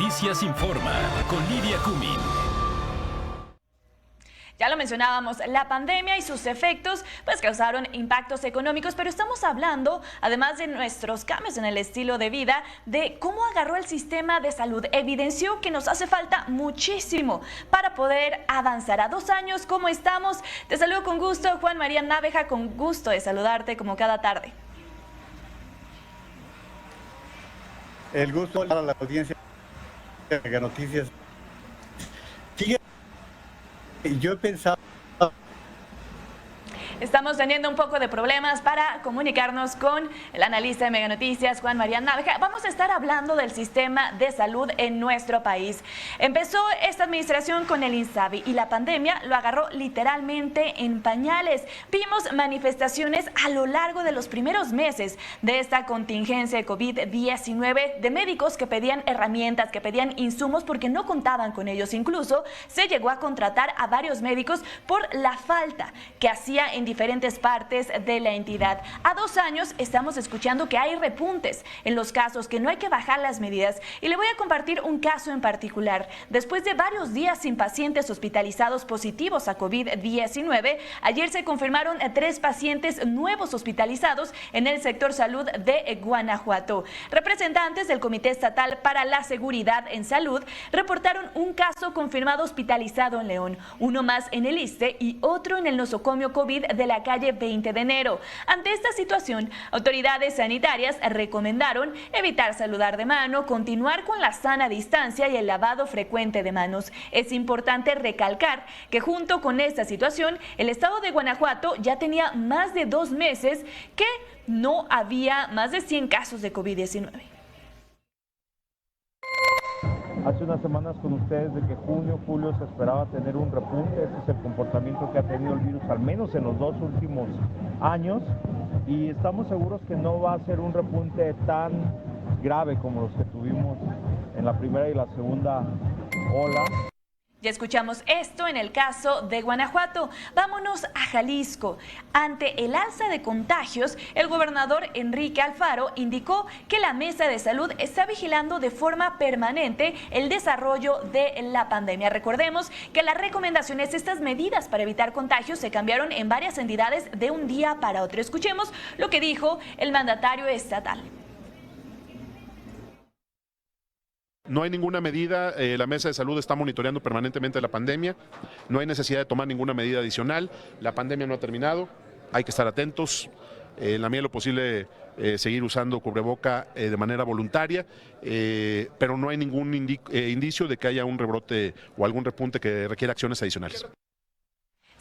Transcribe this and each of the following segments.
Noticias informa con Lidia Cumin. Ya lo mencionábamos, la pandemia y sus efectos pues causaron impactos económicos, pero estamos hablando, además de nuestros cambios en el estilo de vida, de cómo agarró el sistema de salud. Evidenció que nos hace falta muchísimo para poder avanzar. A 2 años, ¿cómo estamos? Te saludo con gusto, Juan María Náveja, con gusto de saludarte como cada tarde. El gusto para la audiencia de Mega Noticias. Fíjate, yo he pensado... Estamos teniendo un poco de problemas para comunicarnos con el analista de Mega Noticias, Juan María Náveja. Vamos a estar hablando del sistema de salud en nuestro país. Empezó esta administración con el INSABI y la pandemia lo agarró literalmente en pañales. Vimos manifestaciones a lo largo de los primeros meses de esta contingencia de COVID-19 de médicos que pedían herramientas, que pedían insumos porque no contaban con ellos. Incluso se llegó a contratar a varios médicos por la falta que hacía en diferentes partes de la entidad. A 2 años estamos escuchando que hay repuntes en los casos, que no hay que bajar las medidas, y le voy a compartir un caso en particular. Después de varios días sin pacientes hospitalizados positivos a COVID-19, ayer se confirmaron 3 pacientes nuevos hospitalizados en el sector salud de Guanajuato. Representantes del Comité Estatal para la Seguridad en Salud reportaron un caso confirmado hospitalizado en León, uno más en el ISSSTE y otro en el nosocomio COVID de la calle 20 de enero. Ante esta situación, autoridades sanitarias recomendaron evitar saludar de mano, continuar con la sana distancia y el lavado frecuente de manos. Es importante recalcar que junto con esta situación, el estado de Guanajuato ya tenía más de 2 meses que no había más de 100 casos de COVID-19. Hace unas semanas con ustedes de que junio, julio se esperaba tener un repunte. Este es el comportamiento que ha tenido el virus, al menos en los 2 últimos años, y estamos seguros que no va a ser un repunte tan grave como los que tuvimos en la primera y la segunda ola. Ya escuchamos esto en el caso de Guanajuato. Vámonos a Jalisco. Ante el alza de contagios, el gobernador Enrique Alfaro indicó que la Mesa de Salud está vigilando de forma permanente el desarrollo de la pandemia. Recordemos que las recomendaciones, estas medidas para evitar contagios, se cambiaron en varias entidades de un día para otro. Escuchemos lo que dijo el mandatario estatal. No hay ninguna medida, la Mesa de Salud está monitoreando permanentemente la pandemia, no hay necesidad de tomar ninguna medida adicional, la pandemia no ha terminado, hay que estar atentos, en la medida de lo posible seguir usando cubreboca de manera voluntaria, pero no hay ningún indicio de que haya un rebrote o algún repunte que requiera acciones adicionales.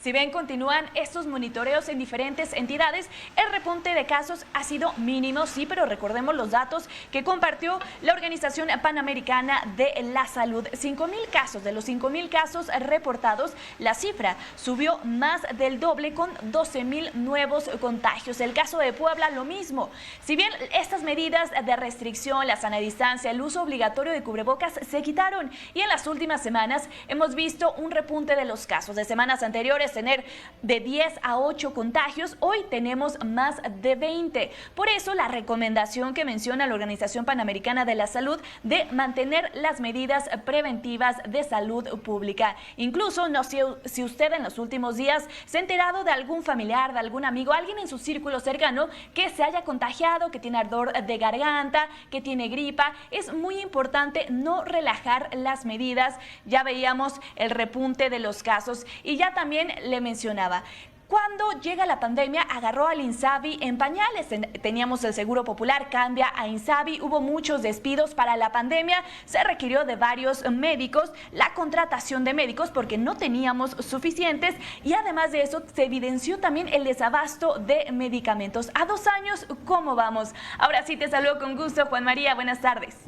Si bien continúan estos monitoreos en diferentes entidades, el repunte de casos ha sido mínimo, sí, pero recordemos los datos que compartió la Organización Panamericana de la Salud. 5,000 casos, de los 5,000 casos reportados, la cifra subió más del doble con 12,000 nuevos contagios. El caso de Puebla, lo mismo. Si bien estas medidas de restricción, la sana distancia, el uso obligatorio de cubrebocas se quitaron, y en las últimas semanas hemos visto un repunte de los casos. De semanas anteriores tener de 10 a 8 contagios, hoy tenemos más de 20. Por eso la recomendación que menciona la Organización Panamericana de la Salud de mantener las medidas preventivas de salud pública. Incluso no sé si usted en los últimos días se ha enterado de algún familiar, de algún amigo, alguien en su círculo cercano que se haya contagiado, que tiene ardor de garganta, que tiene gripa. Es muy importante no relajar las medidas. Ya veíamos el repunte de los casos y ya también le mencionaba. Cuando llega la pandemia, agarró al INSABI en pañales. Teníamos el Seguro Popular, cambia a INSABI, hubo muchos despidos para la pandemia, se requirió de varios médicos, la contratación de médicos porque no teníamos suficientes, y además de eso se evidenció también el desabasto de medicamentos. A 2 años, ¿cómo vamos? Ahora sí te saludo con gusto, Juan María, buenas tardes.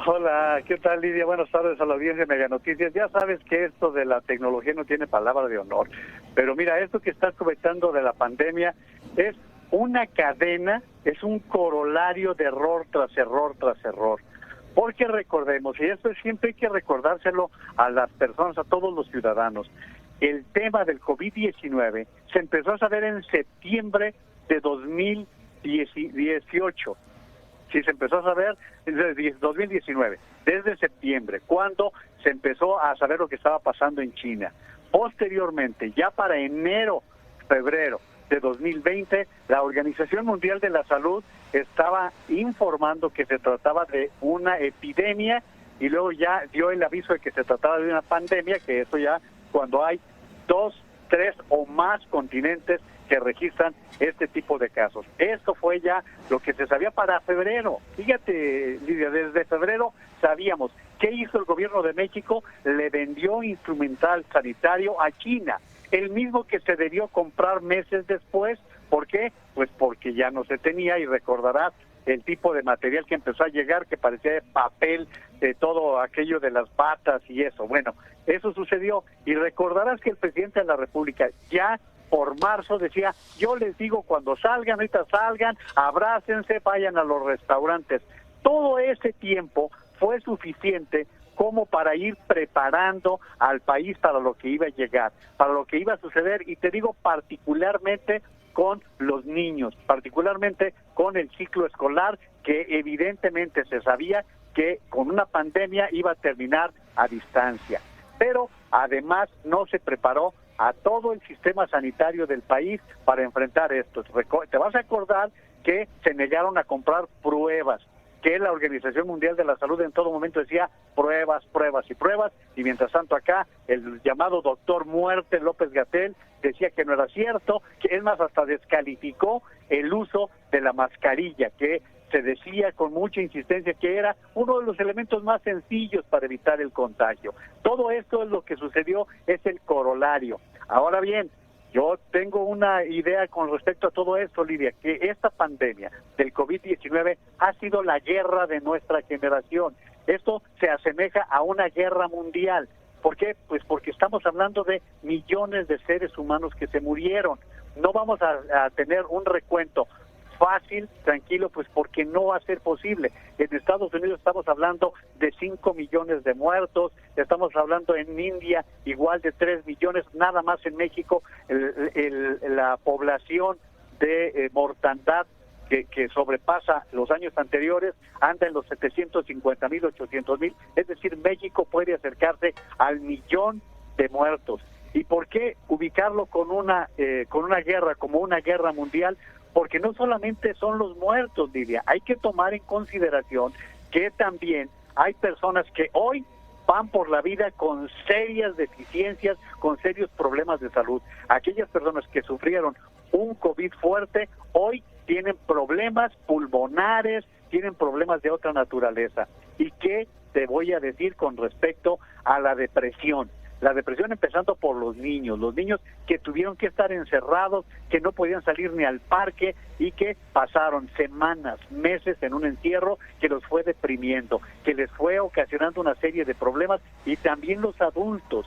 Hola, ¿qué tal, Lidia? Buenas tardes a la audiencia de Mega Noticias. Ya sabes que esto de la tecnología no tiene palabra de honor, pero mira, esto que estás comentando de la pandemia es una cadena, es un corolario de error tras error tras error. Porque recordemos, y esto siempre hay que recordárselo a las personas, a todos los ciudadanos, el tema del COVID-19 se empezó a saber en septiembre de 2018. Sí, se empezó a saber en 2019. desde septiembre, cuando se empezó a saber lo que estaba pasando en China. Posteriormente, ya para enero, febrero de 2020, la Organización Mundial de la Salud estaba informando que se trataba de una epidemia y luego ya dio el aviso de que se trataba de una pandemia, que eso ya cuando hay 2, 3 o más continentes que registran este tipo de casos. Esto fue ya lo que se sabía para febrero. Fíjate, Lidia, desde febrero sabíamos. ¿Qué hizo el gobierno de México? Le vendió instrumental sanitario a China, el mismo que se debió comprar meses después. ¿Por qué? Pues porque ya no se tenía, y recordarás el tipo de material que empezó a llegar, que parecía de papel, de todo aquello de las batas y eso. Bueno, eso sucedió, y recordarás que el presidente de la República ya por marzo decía: yo les digo cuando salgan, ahorita salgan, abrácense, vayan a los restaurantes. Todo ese tiempo fue suficiente como para ir preparando al país para lo que iba a llegar, para lo que iba a suceder, y te digo particularmente con los niños, particularmente con el ciclo escolar, que evidentemente se sabía que con una pandemia iba a terminar a distancia. Pero además no se preparó a todo el sistema sanitario del país para enfrentar esto. Te vas a acordar que se negaron a comprar pruebas, que la Organización Mundial de la Salud en todo momento decía pruebas, pruebas y pruebas, y mientras tanto acá el llamado doctor Muerte, López-Gatell, decía que no era cierto, que es más, hasta descalificó el uso de la mascarilla, que se decía con mucha insistencia que era uno de los elementos más sencillos para evitar el contagio. Todo esto es lo que sucedió, es el corolario. Ahora bien, yo tengo una idea con respecto a todo esto, Lidia, que esta pandemia del COVID-19 ha sido la guerra de nuestra generación. Esto se asemeja a una guerra mundial. ¿Por qué? Pues porque estamos hablando de millones de seres humanos que se murieron. No vamos a tener un recuento fácil, tranquilo, pues porque no va a ser posible. En Estados Unidos estamos hablando de 5 millones de muertos, estamos hablando en India igual de 3 millones, nada más en México la población de mortandad que sobrepasa los años anteriores anda en los 750,000, 800,000, es decir, México puede acercarse al 1,000,000 de muertos. ¿Y por qué ubicarlo con una guerra como una guerra mundial? Porque no solamente son los muertos, Lidia, hay que tomar en consideración que también hay personas que hoy van por la vida con serias deficiencias, con serios problemas de salud. Aquellas personas que sufrieron un COVID fuerte, hoy tienen problemas pulmonares, tienen problemas de otra naturaleza. ¿Y qué te voy a decir con respecto a la depresión? La depresión empezando por los niños que tuvieron que estar encerrados, que no podían salir ni al parque y que pasaron semanas, meses en un encierro que los fue deprimiendo, que les fue ocasionando una serie de problemas, y también los adultos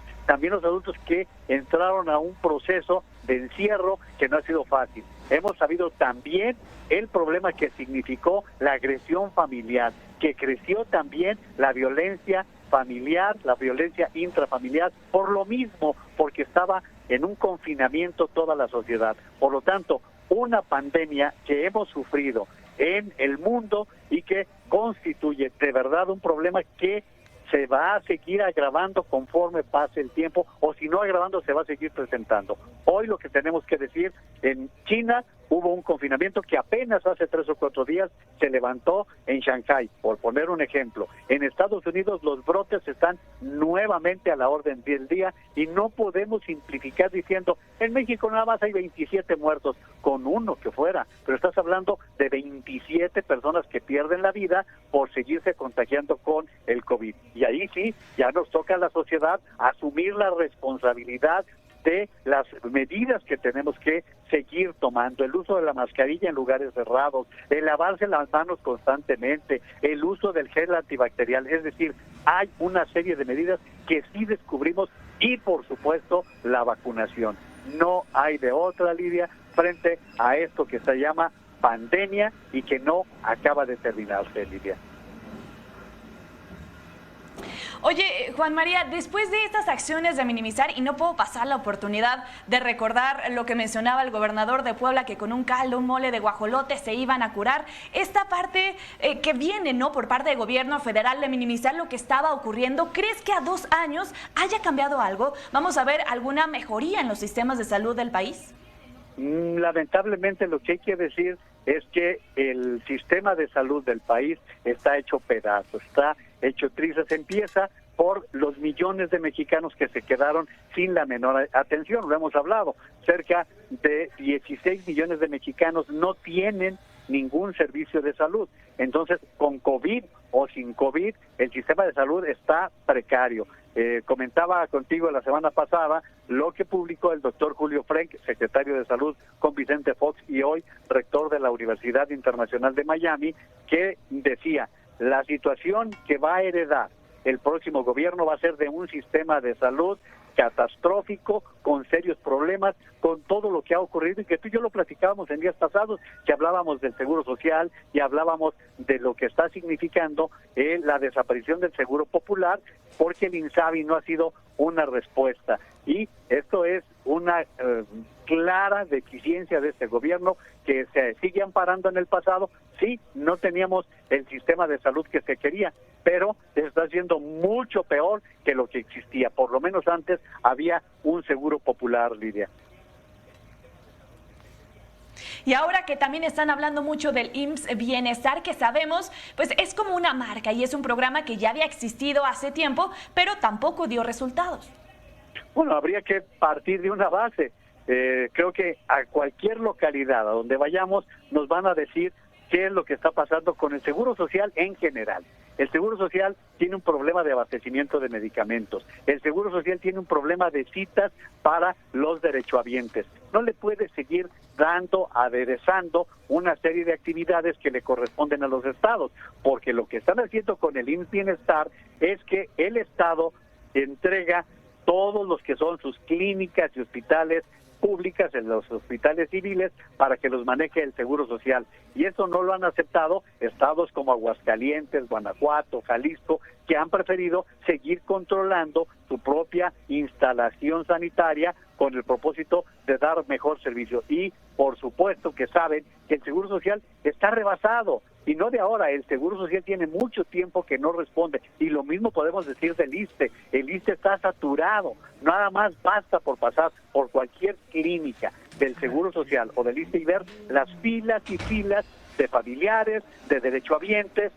que entraron a un proceso de encierro que no ha sido fácil. Hemos sabido también el problema que significó la agresión familiar, que creció también la violencia familiar, la violencia intrafamiliar, por lo mismo, porque estaba en un confinamiento toda la sociedad. Por lo tanto, una pandemia que hemos sufrido en el mundo y que constituye de verdad un problema que se va a seguir agravando conforme pase el tiempo, o si no agravando, se va a seguir presentando. Hoy lo que tenemos que decir, en China hubo un confinamiento que apenas hace 3 o 4 días se levantó en Shanghái, por poner un ejemplo. En Estados Unidos los brotes están nuevamente a la orden del día, y no podemos simplificar diciendo, en México nada más hay 27 muertos, con uno que fuera, pero estás hablando de 27 personas que pierden la vida por seguirse contagiando con el COVID. Y ahí sí, ya nos toca a la sociedad asumir la responsabilidad de las medidas que tenemos que seguir tomando: el uso de la mascarilla en lugares cerrados, el lavarse las manos constantemente, el uso del gel antibacterial. Es decir, hay una serie de medidas que sí descubrimos, y por supuesto la vacunación. No hay de otra, Lidia, frente a esto que se llama pandemia y que no acaba de terminarse, Lidia. Oye, Juan María, después de estas acciones de minimizar, y no puedo pasar la oportunidad de recordar lo que mencionaba el gobernador de Puebla, que con un caldo, un mole de guajolote se iban a curar, esta parte que viene, ¿no?, por parte del gobierno federal de minimizar lo que estaba ocurriendo, ¿crees que a 2 años haya cambiado algo? ¿Vamos a ver alguna mejoría en los sistemas de salud del país? Lamentablemente lo que hay que decir es que el sistema de salud del país está hecho pedazos, está hecho trizas. Empieza por los millones de mexicanos que se quedaron sin la menor atención, lo hemos hablado, cerca de 16 millones de mexicanos no tienen ningún servicio de salud. Entonces, con COVID o sin COVID, el sistema de salud está precario. Comentaba contigo la semana pasada lo que publicó el doctor Julio Frenk, secretario de Salud con Vicente Fox y hoy rector de la Universidad Internacional de Miami, que decía, la situación que va a heredar el próximo gobierno va a ser de un sistema de salud catastrófico, con serios problemas, con todo lo que ha ocurrido, y que tú y yo lo platicábamos en días pasados, que hablábamos del Seguro Social y hablábamos de lo que está significando la desaparición del Seguro Popular, porque el INSABI no ha sido una respuesta. Y esto es una clara deficiencia de este gobierno, que se sigue amparando en el pasado. Sí, no teníamos el sistema de salud que se quería, pero está siendo mucho peor que lo que existía. Por lo menos antes había un seguro popular, Lidia. Y ahora que también están hablando mucho del IMSS Bienestar, que sabemos, pues es como una marca y es un programa que ya había existido hace tiempo, pero tampoco dio resultados. Bueno, habría que partir de una base. Creo que a cualquier localidad a donde vayamos nos van a decir qué es lo que está pasando con el Seguro Social en general. El Seguro Social tiene un problema de abastecimiento de medicamentos. El Seguro Social tiene un problema de citas para los derechohabientes. No le puede seguir aderezando una serie de actividades que le corresponden a los estados, porque lo que están haciendo con el IMSS Bienestar es que el estado entrega todos los que son sus clínicas y hospitales públicas, en los hospitales civiles, para que los maneje el Seguro Social. Y eso no lo han aceptado estados como Aguascalientes, Guanajuato, Jalisco, que han preferido seguir controlando su propia instalación sanitaria con el propósito de dar mejor servicio. Y por supuesto que saben que el Seguro Social está rebasado, y no de ahora. El Seguro Social tiene mucho tiempo que no responde, y lo mismo podemos decir del ISSSTE. El ISSSTE está saturado, nada más basta por pasar por cualquier clínica del Seguro Social o del ISSSTE y ver las filas y filas de familiares, de derechohabientes,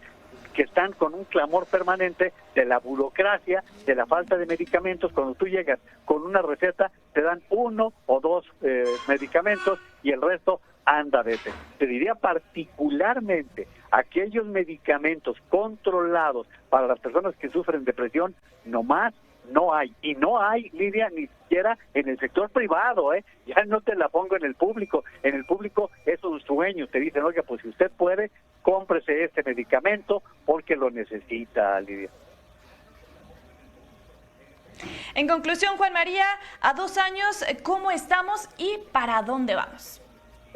que están con un clamor permanente de la burocracia, de la falta de medicamentos. Cuando tú llegas con una receta, te dan 1 o 2 medicamentos y el resto anda, vete. Te diría particularmente aquellos medicamentos controlados para las personas que sufren depresión, nomás no hay. Y no hay, Lidia, ni siquiera en el sector privado, ya no te la pongo en el público. En el público es un sueño. Te dicen, oiga, pues si usted puede, cómprese este medicamento porque lo necesita, Lidia. En conclusión, Juan María, a 2 años, ¿cómo estamos y para dónde vamos?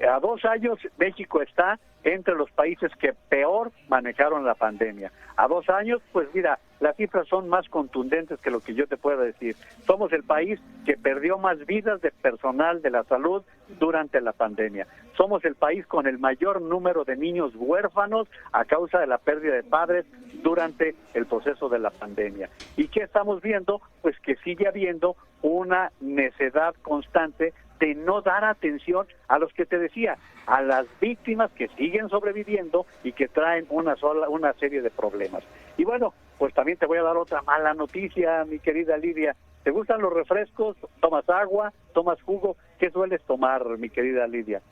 A 2 años, México está entre los países que peor manejaron la pandemia. A 2 años, pues mira, las cifras son más contundentes que lo que yo te pueda decir. Somos el país que perdió más vidas de personal de la salud durante la pandemia. Somos el país con el mayor número de niños huérfanos a causa de la pérdida de padres durante el proceso de la pandemia. ¿Y qué estamos viendo? Pues que sigue habiendo una necedad constante de no dar atención a los que te decía, a las víctimas que siguen sobreviviendo y que traen una serie de problemas. Y bueno, pues también te voy a dar otra mala noticia, mi querida Lidia. ¿Te gustan los refrescos? ¿Tomas agua? ¿Tomas jugo? ¿Qué sueles tomar, mi querida Lidia?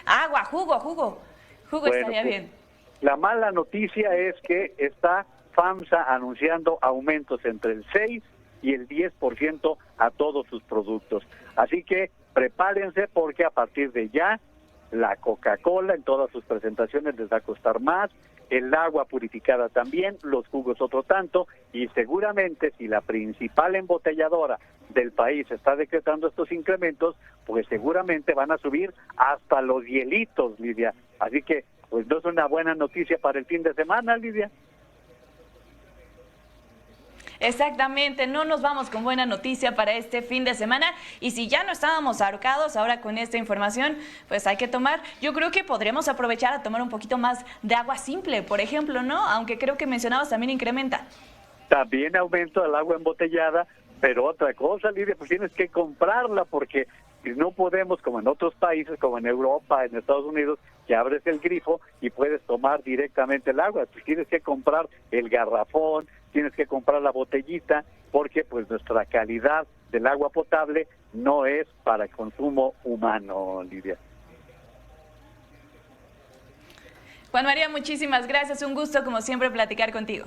Agua, jugo. Jugo bueno, estaría pues, bien. La mala noticia es que está FAMSA anunciando aumentos entre el 6 y el 10% a todos sus productos. Así que prepárense, porque a partir de ya la Coca-Cola en todas sus presentaciones les va a costar más, el agua purificada también, los jugos otro tanto, y seguramente si la principal embotelladora del país está decretando estos incrementos, pues seguramente van a subir hasta los hielitos, Lidia. Así que pues no es una buena noticia para el fin de semana, Lidia. Exactamente, no nos vamos con buena noticia para este fin de semana y si ya no estábamos ahorcados ahora con esta información, pues hay que tomar, yo creo que podremos aprovechar a tomar un poquito más de agua simple, por ejemplo, ¿no? Aunque creo que mencionabas también incrementa. También aumenta el agua embotellada, pero otra cosa, Lidia, pues tienes que comprarla porque no podemos, como en otros países, como en Europa, en Estados Unidos, que abres el grifo y puedes tomar directamente el agua. Pues tienes que comprar el garrafón, tienes que comprar la botellita, porque pues nuestra calidad del agua potable no es para consumo humano, Lidia. Juan María, muchísimas gracias, un gusto como siempre platicar contigo.